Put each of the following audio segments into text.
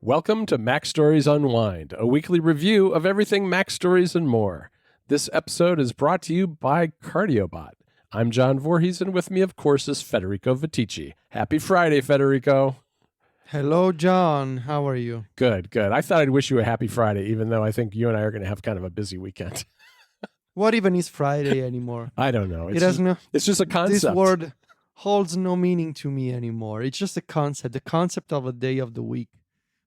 Welcome to MacStories Unwind, a weekly review of everything MacStories and more. This episode is brought to you by CardioBot. I'm John Voorhees, and with me, of course, is Federico Viticci. Happy Friday, Federico. Hello, John. How are you? Good. I thought I'd wish you a happy Friday, even though I think you and I are going to have kind of a busy weekend. What even is Friday anymore? I don't know. It's just a concept. This word holds no meaning to me anymore. It's just a concept of a day of the week.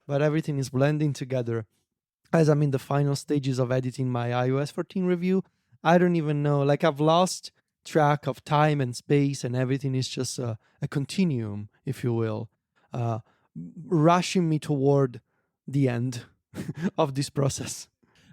But everything is blending together. As I'm in the final stages of editing my iOS 14 review, I don't even know. I've lost track of time and space, and everything is just a continuum, if you will, rushing me toward the end of this process.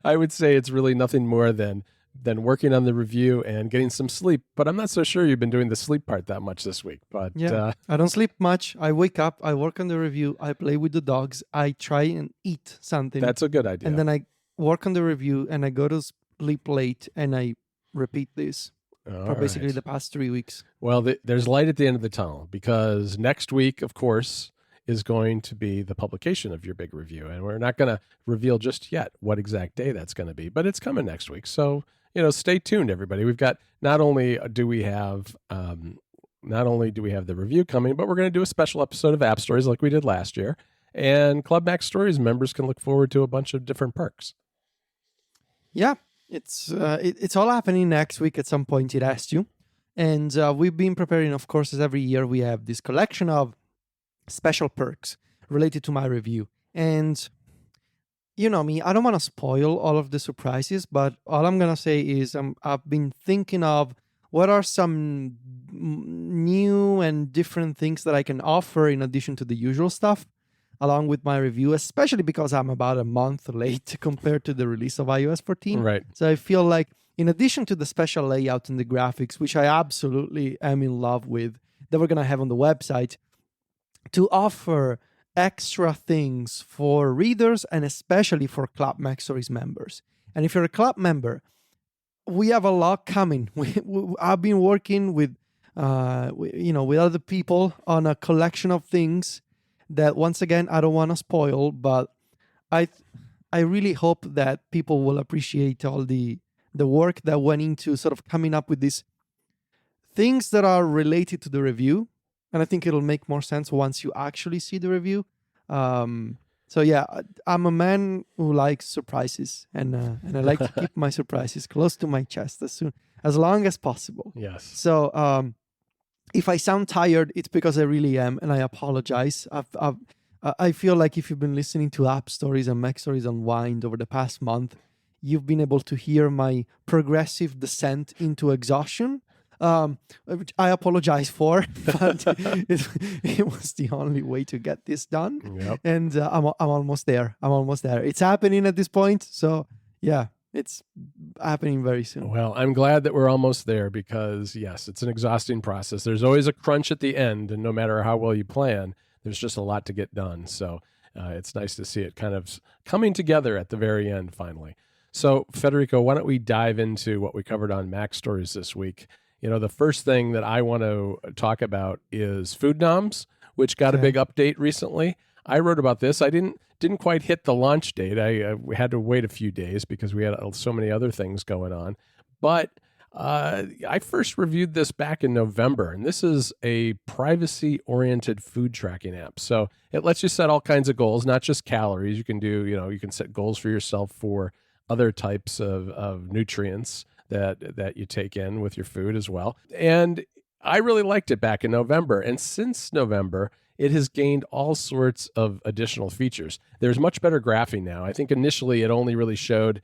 I would say it's really nothing more than working on the review and getting some sleep. But I'm not so sure you've been doing the sleep part that much this week. But yeah, I don't sleep much. I wake up, I work on the review, I play with the dogs, I try and eat something. That's a good idea. And then I work on the review and I go to sleep late and I repeat this for basically the past 3 weeks. Well, there's light at the end of the tunnel, because next week, of course, is going to be the publication of your big review. And we're not going to reveal just yet what exact day that's going to be, but it's coming next week. So, stay tuned, everybody. We've got, not only do we have the review coming, but we're going to do a special episode of App Stories like we did last year. And Club MacStories members can look forward to a bunch of different perks. Yeah, it's all happening next week at some point, it has to. And we've been preparing, of course, as every year we have this collection of special perks related to my review. And you know me, I don't want to spoil all of the surprises, but all I'm going to say is I've been thinking of what are some new and different things that I can offer in addition to the usual stuff along with my review, especially because I'm about a month late compared to the release of iOS 14. Right. So I feel like in addition to the special layout and the graphics, which I absolutely am in love with, that we're going to have on the website, to offer extra things for readers and especially for Club MacStories members. And if you're a club member, we have a lot coming. I've been working with other people on a collection of things that, once again, I don't want to spoil, but I really hope that people will appreciate all the work that went into sort of coming up with these things that are related to the review. And I think it'll make more sense once you actually see the review. So yeah, I'm a man who likes surprises, and I like to keep my surprises close to my chest as long as possible. Yes. So if I sound tired, it's because I really am, and I apologize. I feel like if you've been listening to App Stories and MacStories Unwind over the past month, you've been able to hear my progressive descent into exhaustion. Which I apologize for, but it was the only way to get this done. Yep. And I'm almost there. It's happening at this point. So yeah, it's happening very soon. Well, I'm glad that we're almost there, because yes, it's an exhausting process. There's always a crunch at the end, and no matter how well you plan, there's just a lot to get done. So it's nice to see it kind of coming together at the very end finally. So Federico, why don't we dive into what we covered on MacStories this week? The first thing that I want to talk about is Food Noms, which got a big update recently. I wrote about this. I didn't quite hit the launch date. We had to wait a few days because we had so many other things going on. But I first reviewed this back in November, and this is a privacy-oriented food tracking app. So it lets you set all kinds of goals, not just calories. You can do, you can set goals for yourself for other types of nutrients that you take in with your food as well. And I really liked it back in November. And since November, it has gained all sorts of additional features. There's much better graphing now. I think initially it only really showed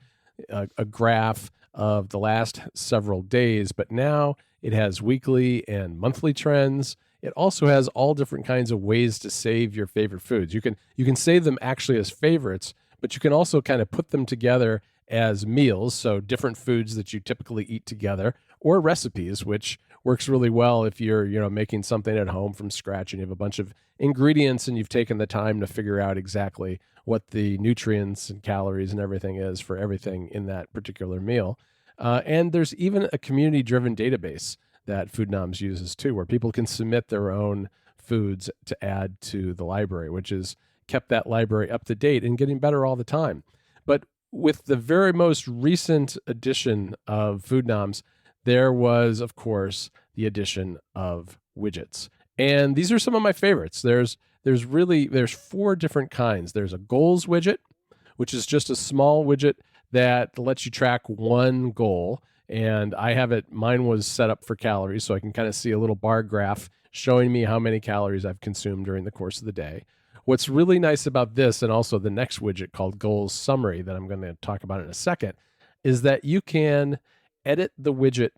a graph of the last several days, but now it has weekly and monthly trends. It also has all different kinds of ways to save your favorite foods. You can save them actually as favorites, but you can also kind of put them together as meals, so different foods that you typically eat together, or recipes, which works really well if you're making something at home from scratch and you have a bunch of ingredients and you've taken the time to figure out exactly what the nutrients and calories and everything is for everything in that particular meal. And there's even a community-driven database that Food Noms uses too, where people can submit their own foods to add to the library, which is kept that library up to date and getting better all the time. But with the very most recent edition of FoodNoms, there was, of course, the addition of widgets. And these are some of my favorites. There's 4 different kinds. There's a goals widget, which is just a small widget that lets you track one goal. And mine was set up for calories, so I can kind of see a little bar graph showing me how many calories I've consumed during the course of the day. What's really nice about this, and also the next widget called Goals Summary that I'm going to talk about in a second, is that you can edit the widget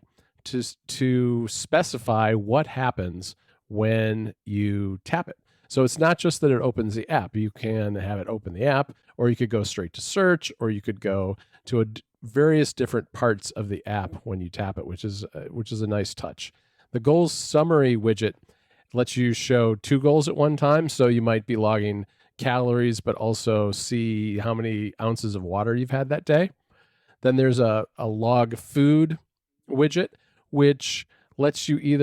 to specify what happens when you tap it. So it's not just that it opens the app. You can have it open the app, or you could go straight to search, or you could go to various different parts of the app when you tap it, which is a nice touch. The Goals Summary widget lets you show 2 goals at one time. So you might be logging calories, but also see how many ounces of water you've had that day. Then there's a log food widget, which lets you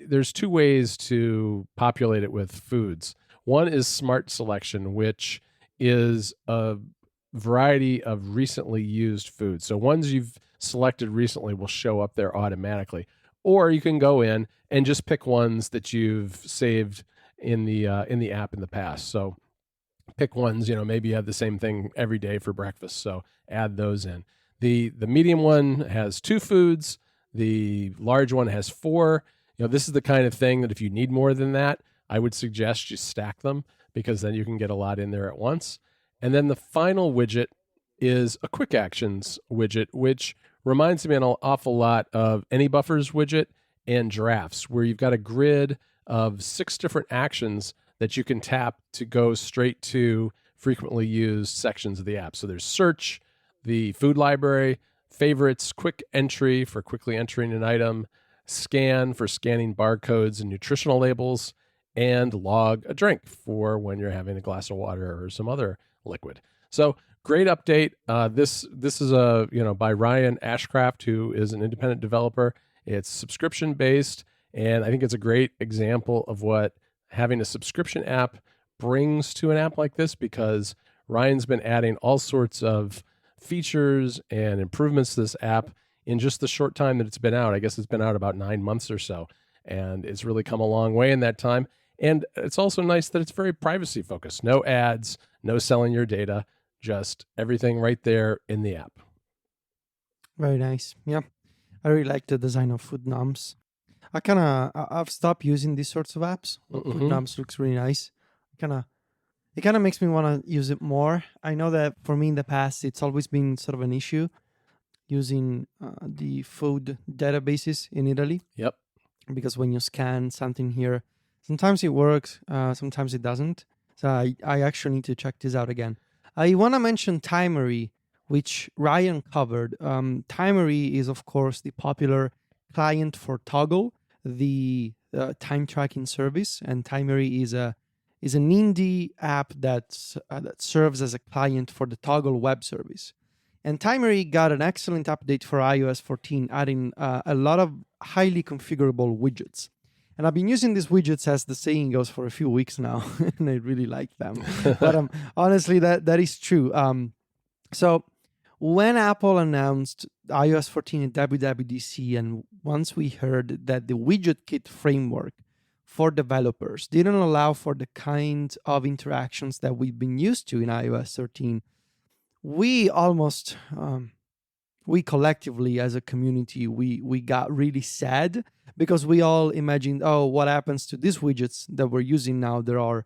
there's 2 ways to populate it with foods. One is Smart Selection, which is a variety of recently used foods. So ones you've selected recently will show up there automatically. Or you can go in and just pick ones that you've saved in the app in the past. So pick ones, maybe you have the same thing every day for breakfast, so add those in. The medium one has 2 foods. The large one has 4. This is the kind of thing that if you need more than that, I would suggest you stack them, because then you can get a lot in there at once. And then the final widget is a quick actions widget, which reminds me an awful lot of AnyBuffers widget and Giraffes, where you've got a grid of 6 different actions that you can tap to go straight to frequently used sections of the app. So there's search, the food library, favorites, quick entry for quickly entering an item, scan for scanning barcodes and nutritional labels, and log a drink for when you're having a glass of water or some other liquid. So great update. This is by Ryan Ashcraft, who is an independent developer. It's subscription based, and I think it's a great example of what having a subscription app brings to an app like this, because Ryan's been adding all sorts of features and improvements to this app in just the short time that it's been out. I guess it's been out about 9 months or so, and it's really come a long way in that time. And it's also nice that it's very privacy focused. No ads, no selling your data, just everything right there in the app. Very nice. Yeah, I really like the design of FoodNoms. I've stopped using these sorts of apps. FoodNoms looks really nice. It kind of makes me want to use it more. I know that for me in the past, it's always been sort of an issue using the food databases in Italy. Yep. Because when you scan something here, sometimes it works, sometimes it doesn't. So I actually need to check this out again. I want to mention Timery, which Ryan covered. Timery is, of course, the popular client for Toggle, the time tracking service. And Timery is an indie app that serves as a client for the Toggle web service. And Timery got an excellent update for iOS 14, adding a lot of highly configurable widgets. And I've been using these widgets, as the saying goes, for a few weeks now, and I really like them. But honestly, that is true. So when Apple announced iOS 14 at WWDC, and once we heard that the WidgetKit framework for developers didn't allow for the kind of interactions that we've been used to in iOS 13, we almost, we collectively as a community, we got really sad, because we all imagined, oh, what happens to these widgets that we're using now that are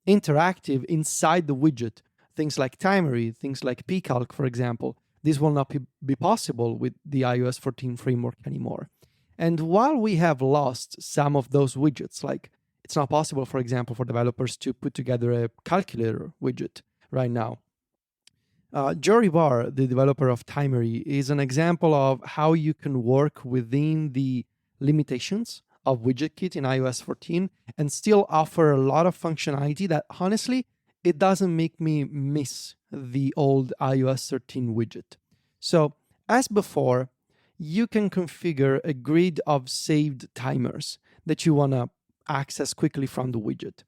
interactive inside the widget? Things like Timery, things like pcalc, for example. This will not be possible with the iOS 14 framework anymore. And while we have lost some of those widgets, like it's not possible, for example, for developers to put together a calculator widget right now. Jory Barr, the developer of Timery, is an example of how you can work within the limitations of WidgetKit in iOS 14 and still offer a lot of functionality that, honestly, it doesn't make me miss the old iOS 13 widget. So, as before, you can configure a grid of saved timers that you want to access quickly from the widget.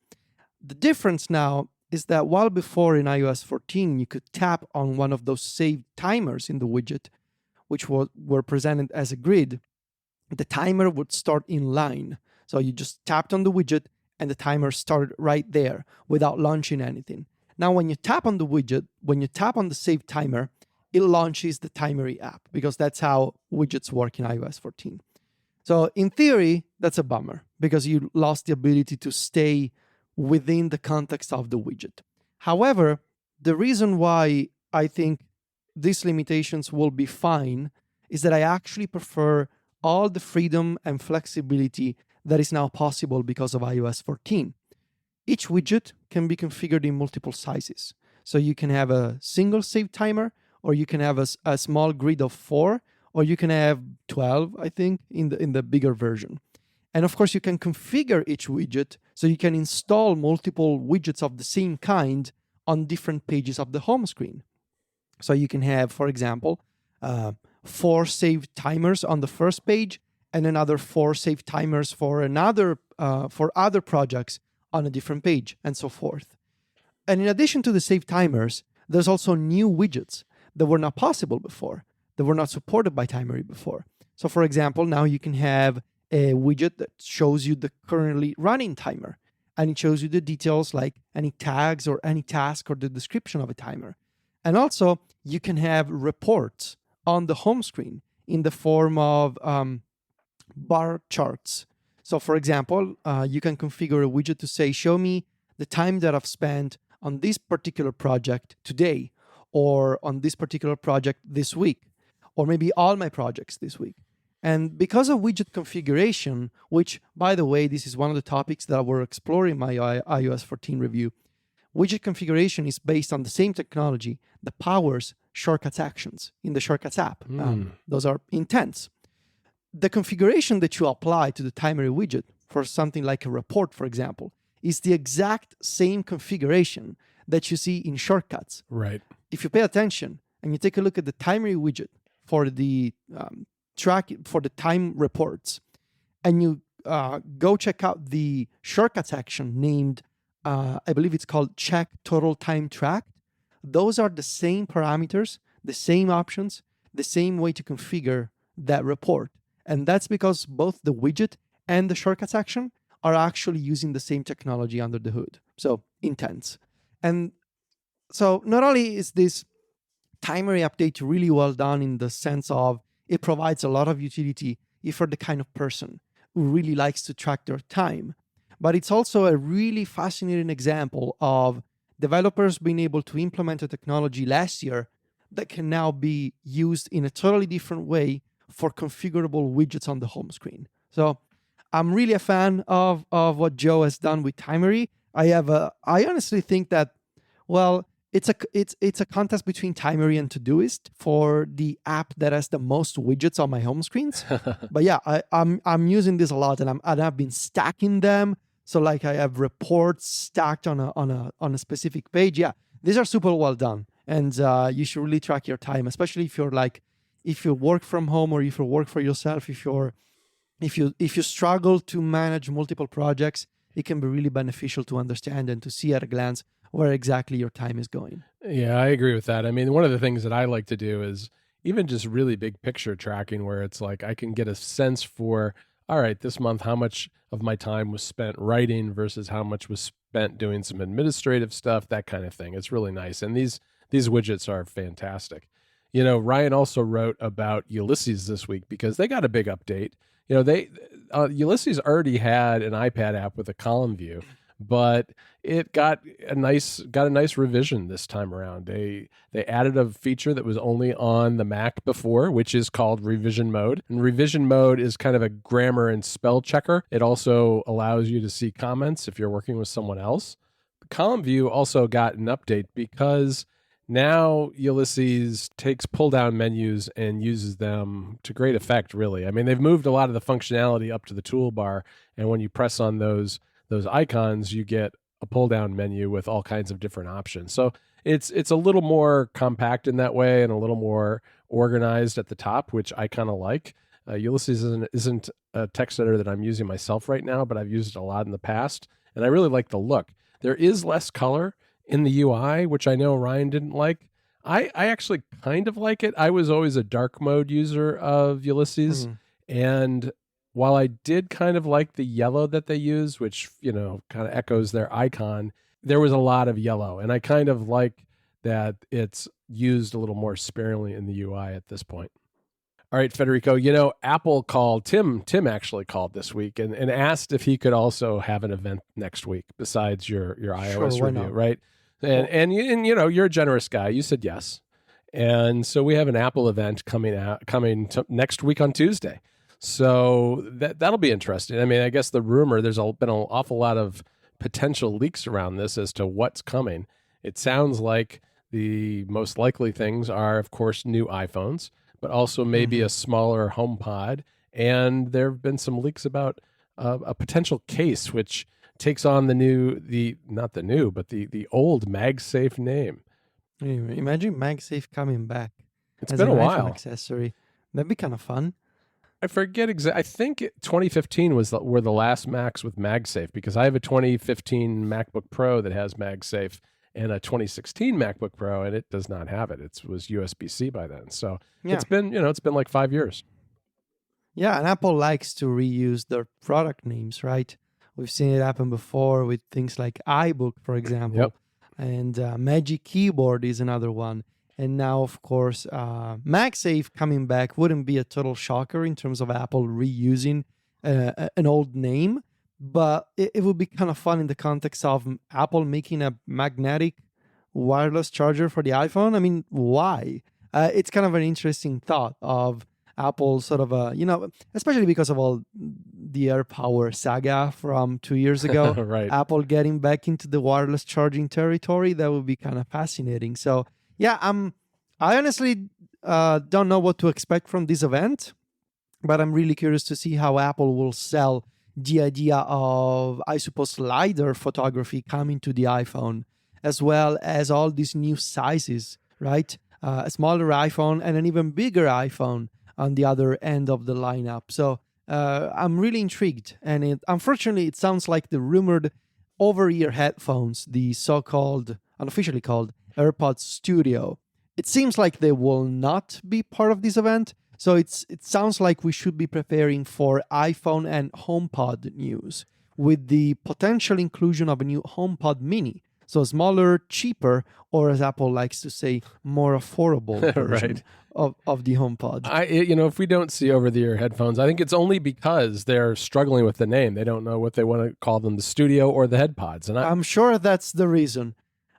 The difference now is that while before in iOS 14 you could tap on one of those saved timers in the widget, which were presented as a grid, the timer would start in line. So you just tapped on the widget and the timer started right there without launching anything. Now, when you tap on the widget, when you tap on the save timer, it launches the Timery app, because that's how widgets work in iOS 14. So in theory, that's a bummer, because you lost the ability to stay within the context of the widget. However, the reason why I think these limitations will be fine is that I actually prefer all the freedom and flexibility that is now possible because of iOS 14. Each widget can be configured in multiple sizes. So you can have a single save timer, or you can have a small grid of 4, or you can have 12, I think, in the bigger version. And of course, you can configure each widget so you can install multiple widgets of the same kind on different pages of the home screen. So you can have, for example, 4 save timers on the first page, and another 4 save timers for other projects on a different page, and so forth. And in addition to the save timers, there's also new widgets that were not possible before, that were not supported by Timery before. So for example, now you can have a widget that shows you the currently running timer, and it shows you the details like any tags or any task or the description of a timer. And also, you can have reports on the home screen in the form of bar charts. So for example, you can configure a widget to say, show me the time that I've spent on this particular project today, or on this particular project this week, or maybe all my projects this week. And because of widget configuration, which, by the way, this is one of the topics that we're exploring in my iOS 14 review, widget configuration is based on the same technology that powers Shortcuts actions in the Shortcuts app. Those are intents. The configuration that you apply to the Timery widget for something like a report, for example, is the exact same configuration that you see in Shortcuts. Right. If you pay attention and you take a look at the Timery widget for the for the time reports, and you go check out the Shortcuts action named, I believe it's called check total time tracked, those are the same parameters, the same options, the same way to configure that report. And that's because both the widget and the Shortcuts action are actually using the same technology under the hood. So intents. And so not only is this Timery update really well done in the sense of it provides a lot of utility if you're the kind of person who really likes to track their time, but it's also a really fascinating example of developers being able to implement a technology last year that can now be used in a totally different way for configurable widgets on the home screen. So I'm really a fan of what Joe has done with Timery. I honestly think that, well, it's a contest between Timery and Todoist for the app that has the most widgets on my home screens. But yeah, I'm using this a lot, and I've been stacking them. So like I have reports stacked on a specific page. Yeah, these are super well done, and you should really track your time, especially if you work from home or if you work for yourself. If you struggle to manage multiple projects, it can be really beneficial to understand and to see at a glance where exactly your time is going. Yeah, I agree with that. I mean, one of the things that I like to do is even just really big picture tracking, where it's like I can get a sense for, all right, this month, how much of my time was spent writing versus how much was spent doing some administrative stuff, that kind of thing. It's really nice. And these widgets are fantastic. You know, Ryan also wrote about Ulysses this week because they got a big update. You know, Ulysses already had an iPad app with a column view, but it got a nice revision this time around. They added a feature that was only on the Mac before, which is called revision mode. And revision mode is kind of a grammar and spell checker. It also allows you to see comments if you're working with someone else. Column view also got an update because now Ulysses takes pull-down menus and uses them to great effect, really. I mean, they've moved a lot of the functionality up to the toolbar, and when you press on those icons, you get a pull-down menu with all kinds of different options. So it's a little more compact in that way and a little more organized at the top, which I kind of like. Ulysses isn't a text editor that I'm using myself right now, but I've used it a lot in the past, and I really like the look. There is less color in the UI, which I know Ryan didn't like. I actually kind of like it. I was always a dark mode user of Ulysses. And while I did kind of like the yellow that they use, which, kind of echoes their icon, there was a lot of yellow. And I kind of like that it's used a little more sparingly in the UI at this point. All right, Federico, Apple called, Tim actually called this week and asked if he could also have an event next week besides your iOS Sure, review, not? right? And you're a generous guy. You said yes. And so we have an Apple event coming next week on Tuesday. So that'll be interesting. I mean, I guess the rumor, there's been an awful lot of potential leaks around this as to what's coming. It sounds like the most likely things are, of course, new iPhones, but also maybe a smaller HomePod. And there have been some leaks about a potential case, which takes on the old MagSafe name. Imagine MagSafe coming back. It's as been a an while. iPhone accessory. That'd be kind of fun. I forget exactly. I think 2015 were the last Macs with MagSafe, because I have a 2015 MacBook Pro that has MagSafe and a 2016 MacBook Pro, and it does not have it. It was USB-C by then. So Yeah. it's been like 5 years. Yeah, and Apple likes to reuse their product names, right? We've seen it happen before with things like iBook, for example. Yep. And Magic Keyboard is another one. And now, of course, MagSafe coming back wouldn't be a total shocker in terms of Apple reusing an old name, but it would be kind of fun in the context of Apple making a magnetic wireless charger for the iPhone. I mean, why? It's kind of an interesting thought of Apple sort of, especially because of all the AirPower saga from 2 years ago. Right. Apple getting back into the wireless charging territory, that would be kind of fascinating. So, yeah, I honestly don't know what to expect from this event, but I'm really curious to see how Apple will sell the idea of, I suppose, LiDAR photography coming to the iPhone, as well as all these new sizes, right? A smaller iPhone and an even bigger iPhone on the other end of the lineup. So I'm really intrigued. And unfortunately, it sounds like the rumored over-ear headphones, the so-called, unofficially called, AirPods Studio. It seems like they will not be part of this event. So it sounds like we should be preparing for iPhone and HomePod news, with the potential inclusion of a new HomePod Mini. So smaller, cheaper, or as Apple likes to say, more affordable version of the HomePod. If we don't see over-the-ear headphones, I think it's only because they're struggling with the name. They don't know what they want to call them, the Studio or the HeadPods. And I'm sure that's the reason.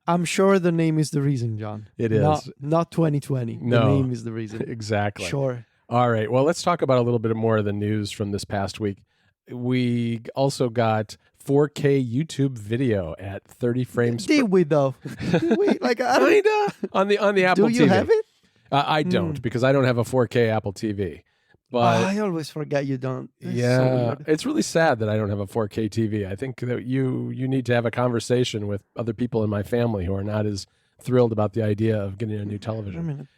I'm sure the name is the reason, John. It is. Not 2020. No. The name is the reason. Exactly. Sure. All right. Well, let's talk about a little bit more of the news from this past week. We also got 4K YouTube video at 30 frames. Did we though? Did we? Like, I don't Kinda on the Apple TV. Do you have it? I don't, because I don't have a 4K Apple TV. But I always forget you don't. That's so yeah, weird. it's really sad that I don't have a 4K TV. I think that you need to have a conversation with other people in my family who are not as thrilled about the idea of getting a new I television. mean,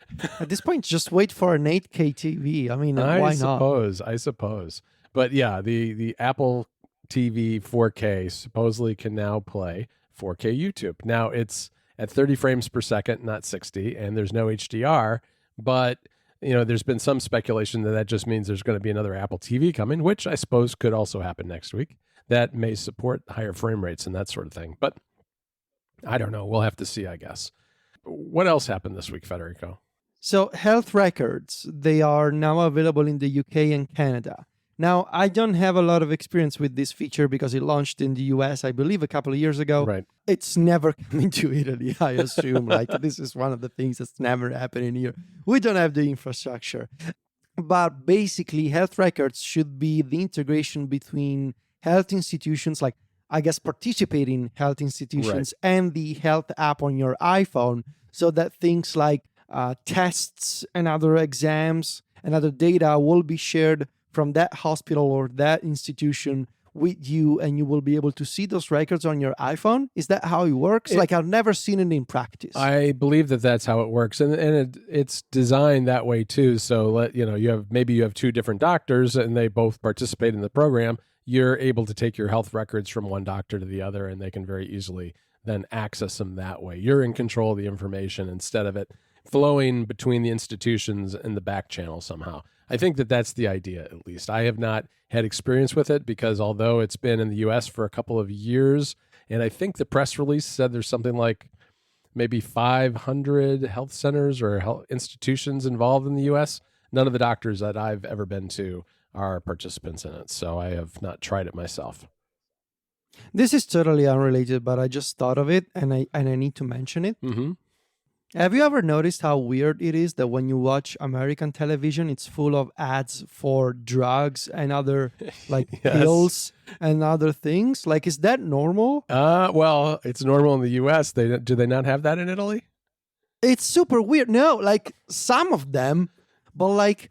at this point, just wait for an 8K TV. I mean, why not? I suppose. But yeah, the Apple TV 4K supposedly can now play 4K YouTube. Now it's at 30 frames per second, not 60, and there's no HDR, but there's been some speculation that just means there's going to be another Apple TV coming, which I suppose could also happen next week. That may support higher frame rates and that sort of thing. But I don't know. We'll have to see, I guess. What else happened this week, Federico? So health records, they are now available in the UK and Canada. Now, I don't have a lot of experience with this feature because it launched in the US, I believe, a couple of years ago. Right. It's never coming to Italy, I assume. Like, this is one of the things that's never happening here. We don't have the infrastructure. But basically, health records should be the integration between health institutions, like, I guess, participating health institutions, and the health app on your iPhone, so that things like tests and other exams and other data will be shared from that hospital or that institution with you, and you will be able to see those records on your iPhone. Is that how it works? Like, I've never seen it in practice. I believe that that's how it works, and it's designed that way too. So you have two different doctors, and they both participate in the program. You're able to take your health records from one doctor to the other, and they can very easily then access them that way. You're in control of the information instead of it flowing between the institutions and the back channel somehow. I think that that's the idea, at least. I have not had experience with it because although it's been in the U.S. for a couple of years, and I think the press release said there's something like maybe 500 health centers or health institutions involved in the U.S., none of the doctors that I've ever been to are participants in it. So I have not tried it myself. This is totally unrelated, but I just thought of it and I need to mention it. Mm-hmm. Have you ever noticed how weird it is that when you watch American television, it's full of ads for drugs and other like pills and other things? Like, is that normal? Well, it's normal in the U.S. Do they not have that in Italy? It's super weird. No, like some of them, but like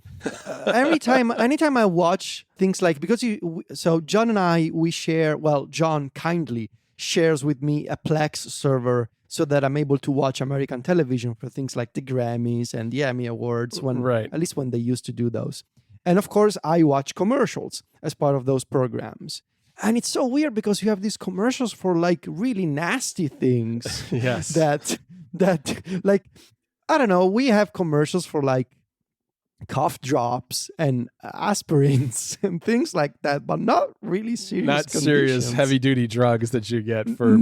anytime I watch things like, because so John and I, we share, well, John kindly shares with me a Plex server so that I'm able to watch American television for things like the Grammys and the Emmy Awards, at least when they used to do those. And of course, I watch commercials as part of those programs. And it's so weird because you have these commercials for like really nasty things. Yes. That like, I don't know, we have commercials for like cough drops and aspirins and things like that, but not really serious serious heavy-duty drugs that you get for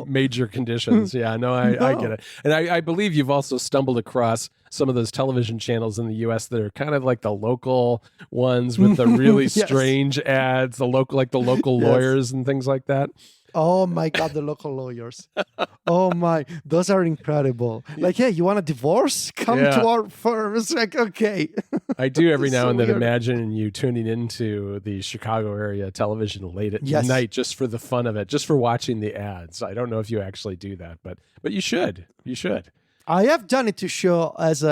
major conditions. Yeah, no, I get it. And I believe you've also stumbled across some of those television channels in the U.S. that are kind of like the local ones with the really strange ads, the local lawyers and things like that. Oh my God, the local lawyers. Oh my, those are incredible. Like, hey, you want a divorce? Come to our firm. It's like, okay. I do every now and then imagine you tuning into the Chicago area television late at night just for the fun of it, just for watching the ads. I don't know if you actually do that, but you should. You should. I have done it to show as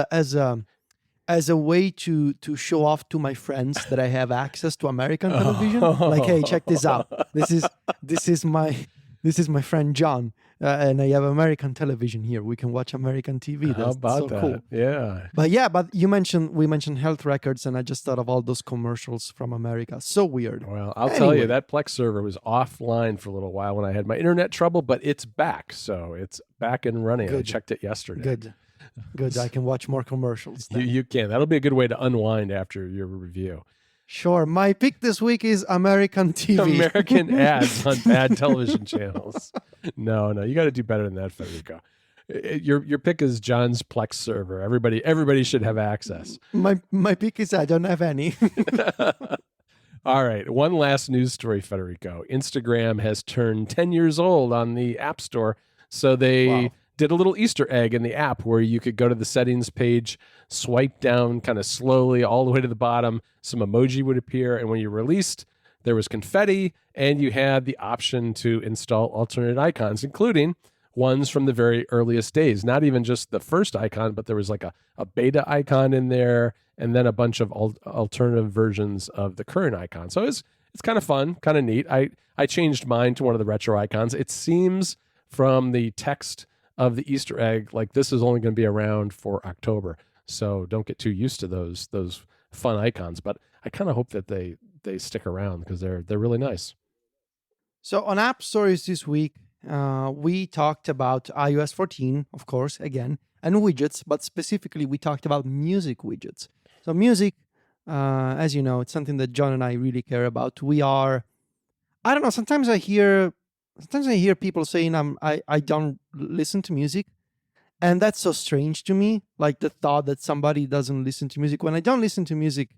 a way to show off to my friends that I have access to American television. Like, hey, check this out. This is my friend John, and I have American television here. We can watch American TV. That's so cool. Yeah. But we mentioned health records, and I just thought of all those commercials from America. So weird. Well, I'll tell you, that Plex server was offline for a little while when I had my internet trouble, but it's back. So it's back and running. Good. I checked it yesterday. Good. I can watch more commercials. You can. That'll be a good way to unwind after your review. Sure. My pick this week is American TV. American ads on bad television channels. No, you got to do better than that, Federico. Your pick is John's Plex server. Everybody should have access. My pick is I don't have any. All right. One last news story, Federico. Instagram has turned 10 years old on the App Store, so they did a little Easter egg in the app where you could go to the settings page, swipe down kind of slowly all the way to the bottom, some emoji would appear, and when you released, there was confetti, and you had the option to install alternate icons, including ones from the very earliest days. Not even just the first icon, but there was like a beta icon in there, and then a bunch of alternative versions of the current icon. So it's kind of fun, kind of neat. I changed mine to one of the retro icons. It seems from the text of the Easter egg, like this is only going to be around for October. So don't get too used to those fun icons. But I kind of hope that they stick around because they're really nice. So on App Stories this week, we talked about iOS 14, of course, again, and widgets, but specifically we talked about music widgets. So music, as you know, it's something that John and I really care about. I don't know, sometimes I hear people saying I don't listen to music, and that's so strange to me. Like the thought that somebody doesn't listen to music. When I don't listen to music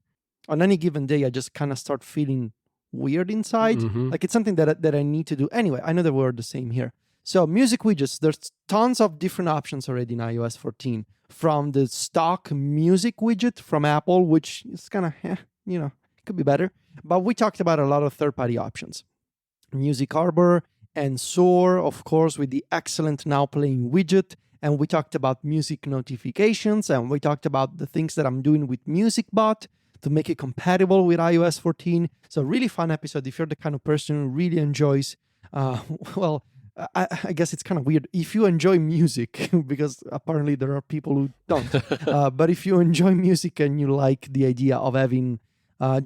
on any given day, I just kind of start feeling weird inside. Mm-hmm. Like it's something that I need to do. Anyway, I know that we're the same here. So music widgets, there's tons of different options already in iOS 14. From the stock music widget from Apple, which is kind of, could be better. But we talked about a lot of third-party options. Music Arbor and Soar, of course, with the excellent Now Playing widget. And we talked about music notifications, and we talked about the things that I'm doing with MusicBot to make it compatible with iOS 14. So really fun episode if you're the kind of person who really enjoys, I guess it's kind of weird if you enjoy music, because apparently there are people who don't. But if you enjoy music and you like the idea of having,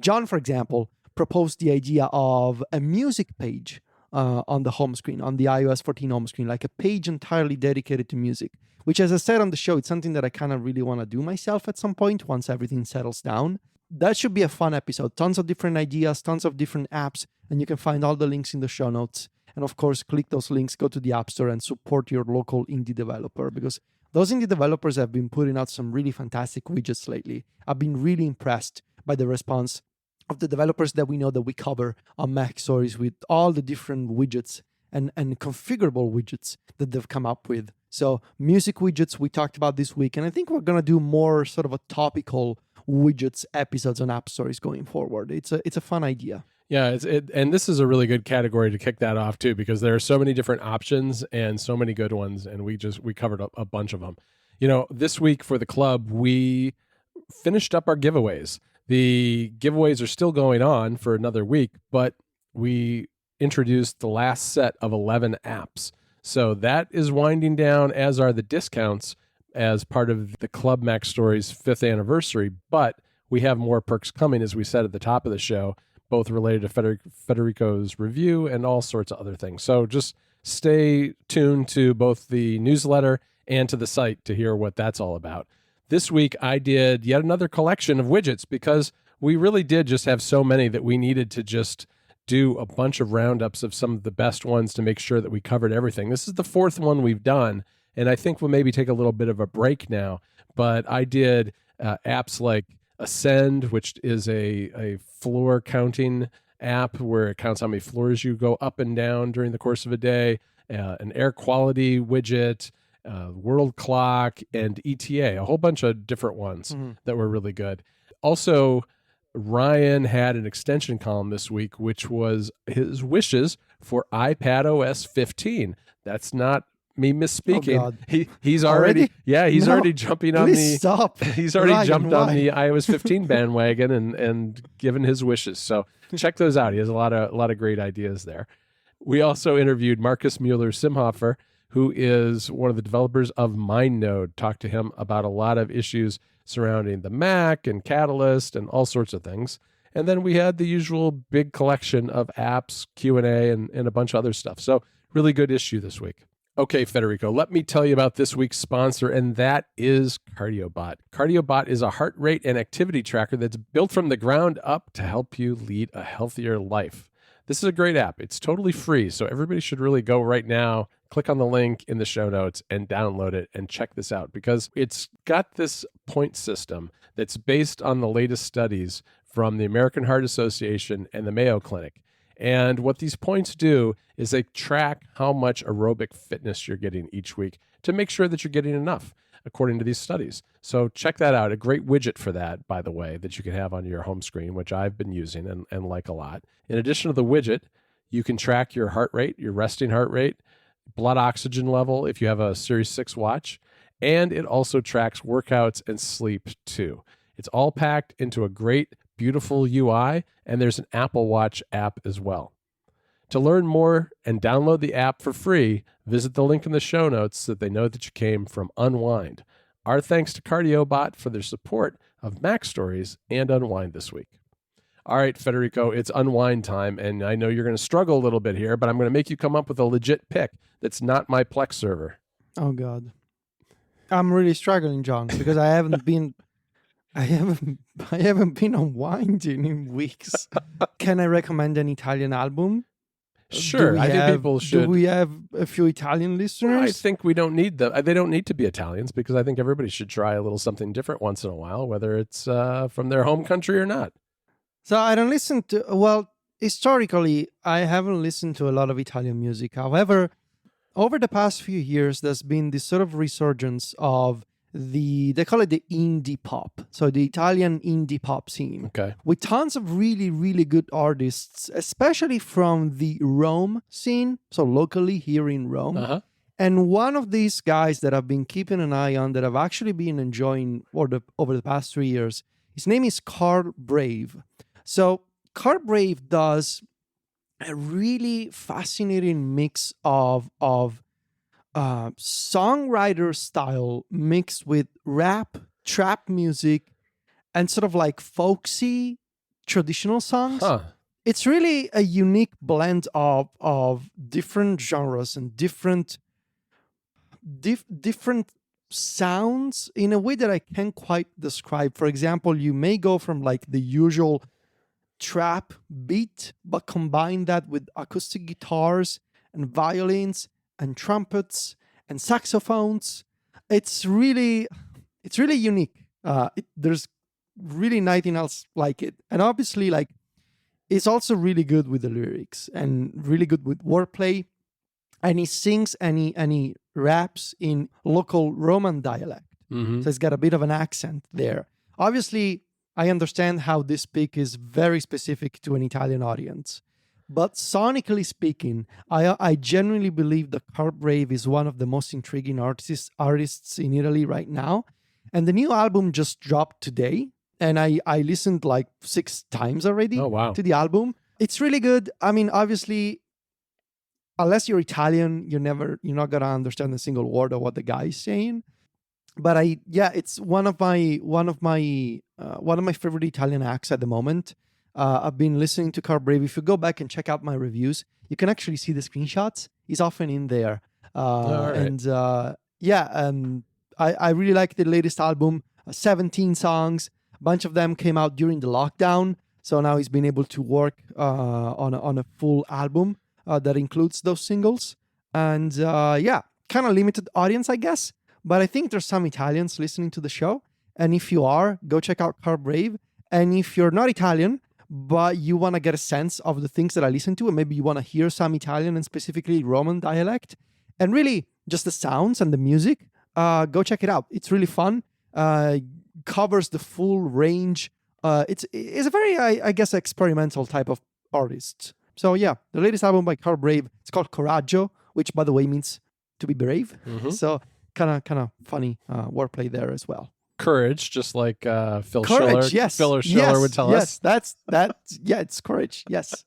John, for example, proposed the idea of a music page on the home screen, on the iOS 14 home screen, like a page entirely dedicated to music, which, as I said on the show, it's something that I kind of really want to do myself at some point once everything settles down. That should be a fun episode. Tons of different ideas, tons of different apps, and you can find all the links in the show notes. And of course, click those links, go to the App Store and support your local indie developer, because those indie developers have been putting out some really fantastic widgets lately. I've been really impressed by the response of the developers that we know that we cover on MacStories, with all the different widgets and configurable widgets that they've come up with. So music widgets we talked about this week, and I think we're going to do more sort of a topical widgets episodes on App Stories going forward. It's a fun idea. Yeah, and this is a really good category to kick that off too, because there are so many different options and so many good ones, and we covered a bunch of them. This week for the club, we finished up our giveaways. The giveaways are still going on for another week, but we introduced the last set of 11 apps. So that is winding down, as are the discounts as part of the Club MacStories 5th anniversary. But we have more perks coming, as we said at the top of the show, both related to Federico's review and all sorts of other things. So just stay tuned to both the newsletter and to the site to hear what that's all about. This week, I did yet another collection of widgets, because we really did just have so many that we needed to just do a bunch of roundups of some of the best ones to make sure that we covered everything. This is the 4th one we've done, and I think we'll maybe take a little bit of a break now. But I did apps like Ascend, which is a floor counting app where it counts how many floors you go up and down during the course of a day, an air quality widget, World Clock, and ETA, a whole bunch of different ones that were really good. Also, Ryan had an extension column this week, which was his wishes for iPadOS 15. That's not me misspeaking. Oh God. He's already already jumping on the stop. He's already Ryan, jumped why? on the iOS 15 bandwagon and given his wishes. So check those out. He has a lot of great ideas there. We also interviewed Markus Müller Simhofer, who is one of the developers of MindNode. Talked to him about a lot of issues surrounding the Mac and Catalyst and all sorts of things. And then we had the usual big collection of apps, Q&A, and a bunch of other stuff. So really good issue this week. Okay, Federico, let me tell you about this week's sponsor, and that is CardioBot. CardioBot is a heart rate and activity tracker that's built from the ground up to help you lead a healthier life. This is a great app. It's totally free, so everybody should really go right now, click on the link in the show notes, and download it and check this out, because it's got this point system that's based on the latest studies from the American Heart Association and the Mayo Clinic. And what these points do is they track how much aerobic fitness you're getting each week to make sure that you're getting enough, according to these studies. So check that out. A great widget for that, by the way, that you can have on your home screen, which I've been using and like a lot. In addition to the widget, you can track your heart rate, your resting heart rate, blood oxygen level if you have a Series 6 watch, and it also tracks workouts and sleep too. It's all packed into a great, beautiful UI, and there's an Apple Watch app as well. To learn more and download the app for free, visit the link in the show notes so that they know that you came from Unwind. Our thanks to CardioBot for their support of MacStories and Unwind this week. All right, Federico, it's Unwind time, and I know you're going to struggle a little bit here, but I'm going to make you come up with a legit pick that's not my Plex server. Oh God, I'm really struggling, John, because I haven't been unwinding in weeks. Can I recommend an Italian album? Sure, I think people should. Do we have a few Italian listeners? Well, I think we don't need they don't need to be Italians, because I think everybody should try a little something different once in a while, whether it's from their home country or not. So I don't listen to, well, historically, I haven't listened to a lot of Italian music. However, over the past few years, there's been this sort of resurgence of they call it the indie pop. So the Italian indie pop scene. Okay. With tons of really, really good artists, especially from the Rome scene. So locally here in Rome. Uh-huh. And one of these guys that I've been keeping an eye on, that I've actually been enjoying over the past 3 years, his name is Carl Brave. So Carl Brave does a really fascinating mix of songwriter style mixed with rap, trap music, and sort of like folksy traditional songs. Huh. it's really a unique blend of different genres and different sounds in a way that I can't quite describe. For example, you may go from like the usual trap beat, but combine that with acoustic guitars and violins and trumpets and saxophones. It's really unique. There's really nothing else like it. And obviously, like, it's also really good with the lyrics and really good with wordplay. And he sings and he raps in local Roman dialect. Mm-hmm. So it's got a bit of an accent there. Obviously, I understand how this pick is very specific to an Italian audience. But sonically speaking, I genuinely believe that Carl Brave is one of the most intriguing artists in Italy right now. And the new album just dropped today. And I listened like 6 times already to the album. It's really good. I mean, obviously, unless you're Italian, you're not gonna understand a single word of what the guy is saying. But it's one of my favorite Italian acts at the moment. I've been listening to Carl Brave. If you go back and check out my reviews, you can actually see the screenshots. He's often in there. And I really like the latest album. 17 songs. A bunch of them came out during the lockdown. So now he's been able to work on a full album that includes those singles. And kind of limited audience, I guess. But I think there's some Italians listening to the show. And if you are, go check out Carl Brave. And if you're not Italian, but you want to get a sense of the things that I listen to, and maybe you want to hear some Italian and specifically Roman dialect, and really just the sounds and the music, go check it out. It's really fun. Covers the full range. It's a very, I guess, experimental type of artist. So yeah, the latest album by Carl Brave, it's called Coraggio, which by the way means to be brave. Mm-hmm. So kind of funny wordplay there as well. Courage, just like Phil Courage, Schiller. yes. Phil Schiller would tell us. Yes, it's courage, yes.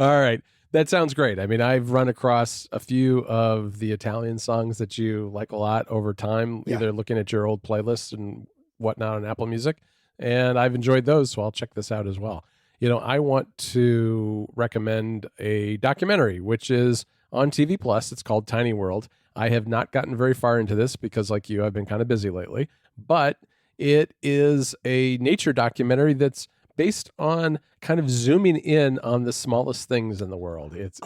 All right. That sounds great. I mean, I've run across a few of the Italian songs that you like a lot over time, either looking at your old playlists and whatnot on Apple Music, and I've enjoyed those, so I'll check this out as well. You know, I want to recommend a documentary, which is on TV Plus. It's called Tiny World. I have not gotten very far into this because, like you, I've been kind of busy lately, but it is a nature documentary that's based on kind of zooming in on the smallest things in the world. Is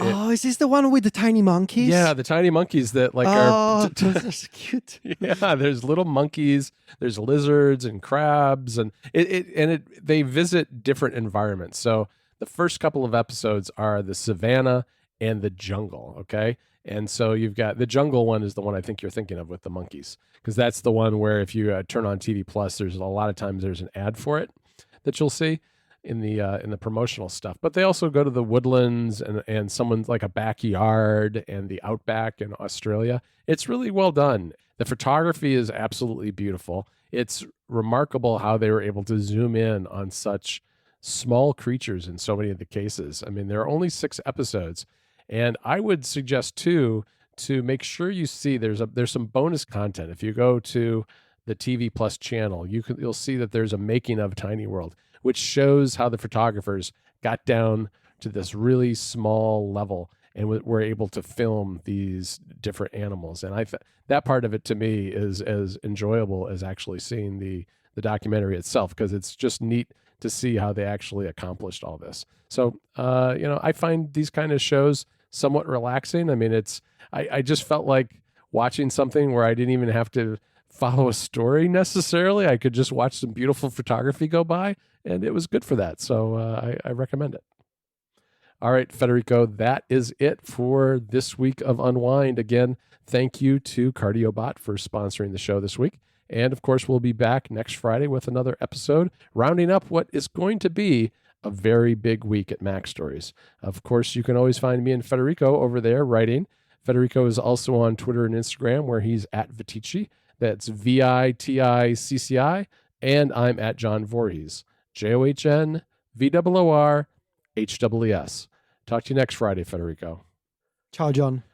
this the one with the tiny monkeys? Yeah, the tiny monkeys that like are those are so cute. Yeah, there's little monkeys, there's lizards and crabs, and they visit different environments. So the first couple of episodes are the savannah and the jungle, okay? And so you've got the jungle one is the one I think you're thinking of with the monkeys, because that's the one where if you turn on TV Plus, there's a lot of times there's an ad for it that you'll see in the promotional stuff. But they also go to the woodlands and someone's like a backyard and the outback in Australia. It's really well done. The photography is absolutely beautiful. It's remarkable how they were able to zoom in on such small creatures in so many of the cases. I mean, there are only 6 episodes, and I would suggest too to make sure you see there's some bonus content. If you go to the TV Plus channel, you'll see that there's a making of Tiny World, which shows how the photographers got down to this really small level and were able to film these different animals. And that part of it to me is as enjoyable as actually seeing the documentary itself, because it's just neat to see how they actually accomplished all this. So, I find these kind of shows somewhat relaxing. I mean, I just felt like watching something where I didn't even have to follow a story necessarily. I could just watch some beautiful photography go by, and it was good for that. So I recommend it. All right, Federico, that is it for this week of Unwind. Again, thank you to CardioBot for sponsoring the show this week. And of course, we'll be back next Friday with another episode, rounding up what is going to be a very big week at MacStories. Of course, you can always find me and Federico over there writing. Federico is also on Twitter and Instagram, where he's at Viticci. That's VITICCI. And I'm at John Voorhees. JOHNVOORHEES. Talk to you next Friday, Federico. Ciao, John.